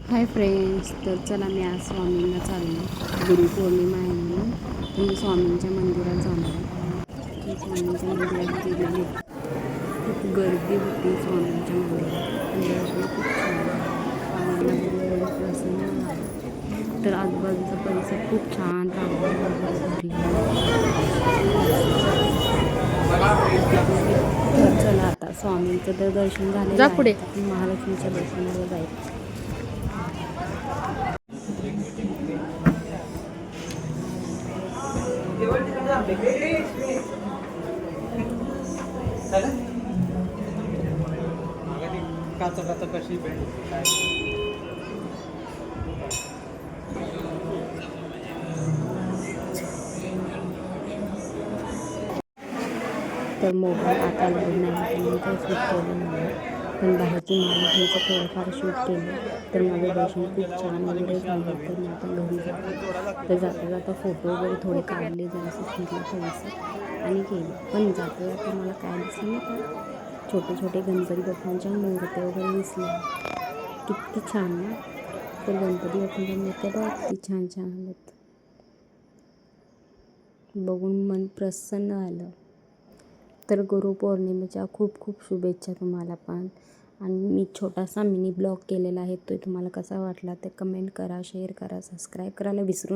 Hi friends, तर चला मी आज स्वामींना चाललो. गुरुपौर्णिमा आहे म्हणून तर मी स्वामींच्या मंदिरात जाणार आहे. मी स्वामींच्या मंदिरात गेलेले, खूप गर्दी होती स्वामींच्या मंदिरात आणि दर्शन खूप छान झालं. स्वामींना बघून एवढं प्रसन्न झालं. तर आजूबाजूचा परिसर खूप छान रांगोळी वगैरे तर चला आता स्वामींचं तर दर्शन झालेलं आहे. आपण महालक्ष्मीच्या दर्शनाला जायचं. कशी तर मोबाईल आता लाईव्ह नाही म्हणून काही शूट केलं नाही, पण बाहेरची महालक्ष्मीचं थोडंफार शूट केलं. तर माझं दर्शन खूप छान वगैरे झालं. तर मी आता घरी जाते. तर जाता जाता फोटो वगैरे थोडे काढले, जरासं फिरलं थोडंसं आणि गेले. पण जाता जाता मला काय दिसलं नाही का, छोटे छोटे गणपती बाप्पांच्या मूर्त्या वगैरे दिसल्या. किती छान ना. तर गणपती बाप्पांच्या मूर्त्या बघा किती छान छान आल्यात. बघून मन प्रसन्न झालं. तर गुरुपौर्णिमेच्या खूप खूप शुभेच्छा तुम्हाला पण. आणि मी छोटासा मिनी ब्लॉग केलेला आहे, तो तुम्हाला कसा वाटला ते कमेंट करा, शेअर करा, सबस्क्राईब करायला विसरू नका.